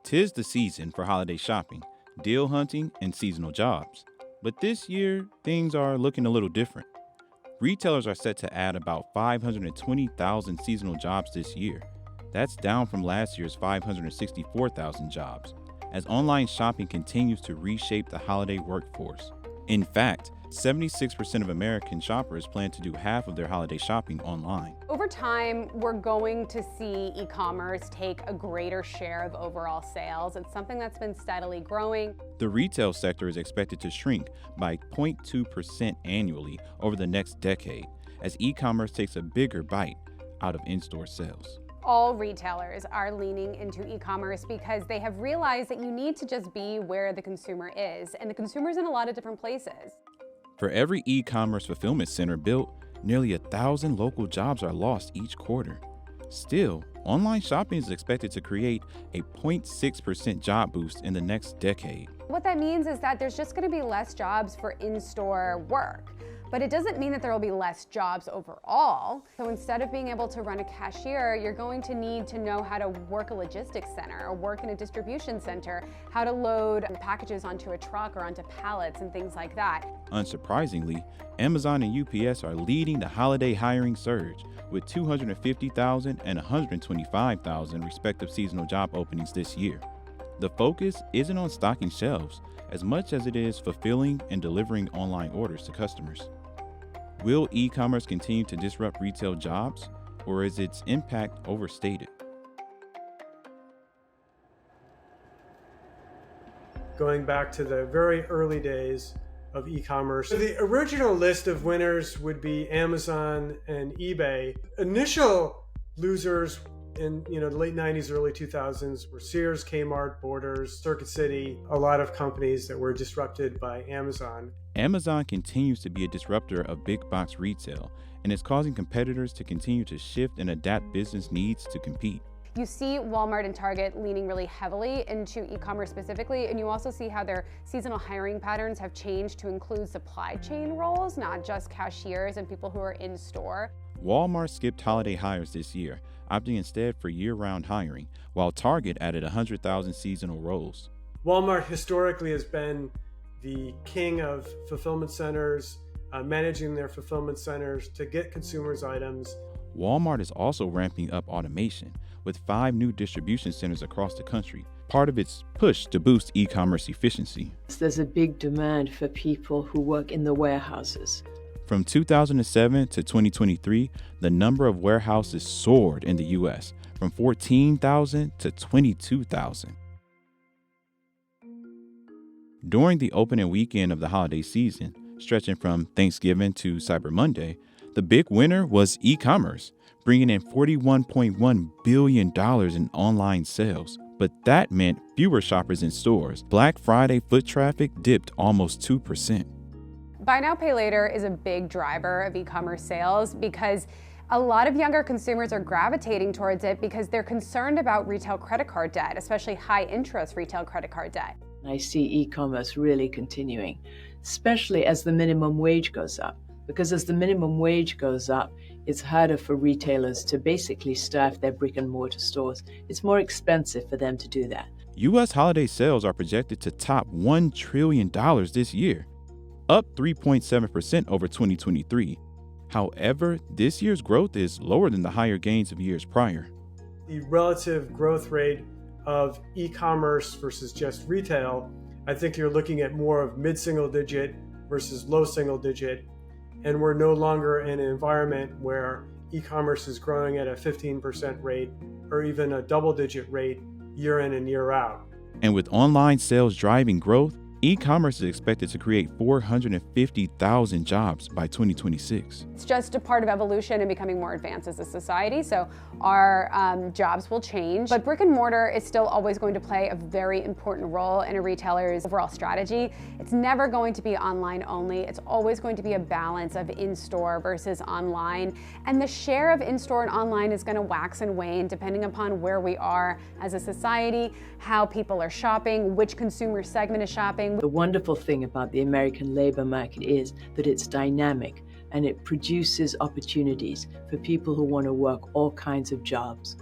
'Tis the season for holiday shopping, deal hunting, and seasonal jobs. But this year, things are looking a little different. Retailers are set to add about 520,000 seasonal jobs this year. That's down from last year's 564,000 jobs, as online shopping continues to reshape the holiday workforce. In fact, 76% of American shoppers plan to do half of their holiday shopping online. Over time, we're going to see e-commerce take a greater share of overall sales. It's something that's been steadily growing. The retail sector is expected to shrink by 0.2% annually over the next decade, as e-commerce takes a bigger bite out of in-store sales. All retailers are leaning into e-commerce because they have realized that you need to just be where the consumer is, and the consumer's in a lot of different places. For every e-commerce fulfillment center built, nearly 1,000 local jobs are lost each quarter. Still, online shopping is expected to create a 0.6% job boost in the next decade. What that means is that there's just going to be less jobs for in-store work. But it doesn't mean that there will be less jobs overall. So instead of being able to run a cashier, you're going to need to know how to work a logistics center or work in a distribution center, how to load packages onto a truck or onto pallets and things like that. Unsurprisingly, Amazon and UPS are leading the holiday hiring surge with 250,000 and 125,000 respective seasonal job openings this year. The focus isn't on stocking shelves as much as it is fulfilling and delivering online orders to customers. Will e-commerce continue to disrupt retail jobs, or is its impact overstated? Going back to the very early days of e-commerce, the original list of winners would be Amazon and eBay. Initial losers in the late 90s, early 2000s were Sears, Kmart, Borders, Circuit City, a lot of companies that were disrupted by Amazon. Amazon continues to be a disruptor of big box retail and is causing competitors to continue to shift and adapt business needs to compete. You see Walmart and Target leaning really heavily into e-commerce specifically, and you also see how their seasonal hiring patterns have changed to include supply chain roles, not just cashiers and people who are in store. Walmart skipped holiday hires this year, opting instead for year-round hiring, while Target added 100,000 seasonal roles. Walmart historically has been the king of fulfillment centers, managing their fulfillment centers to get consumers' items. Walmart is also ramping up automation with 5 new distribution centers across the country, part of its push to boost e-commerce efficiency. There's a big demand for people who work in the warehouses. From 2007 to 2023, the number of warehouses soared in the U.S. from 14,000 to 22,000. During the opening weekend of the holiday season, stretching from Thanksgiving to Cyber Monday, the big winner was e-commerce, bringing in $41.1 billion in online sales. But that meant fewer shoppers in stores. Black Friday foot traffic dipped almost 2%. Buy now, pay later is a big driver of e-commerce sales because a lot of younger consumers are gravitating towards it because they're concerned about retail credit card debt, especially high interest retail credit card debt. I see e-commerce really continuing, especially as the minimum wage goes up. Because as the minimum wage goes up, it's harder for retailers to basically staff their brick and mortar stores. It's more expensive for them to do that. U.S. holiday sales are projected to top $1 trillion this year, up 3.7% over 2023. However, this year's growth is lower than the higher gains of years prior. The relative growth rate of e-commerce versus just retail, I think you're looking at more of mid-single digit versus low single digit. And we're no longer in an environment where e-commerce is growing at a 15% rate or even a double-digit rate year in and year out. And with online sales driving growth, e-commerce is expected to create 450,000 jobs by 2026. It's just a part of evolution and becoming more advanced as a society, so our jobs will change. But brick and mortar is still always going to play a very important role in a retailer's overall strategy. It's never going to be online only. It's always going to be a balance of in-store versus online. And the share of in-store and online is going to wax and wane depending upon where we are as a society, how people are shopping, which consumer segment is shopping. The wonderful thing about the American labor market is that it's dynamic and it produces opportunities for people who want to work all kinds of jobs.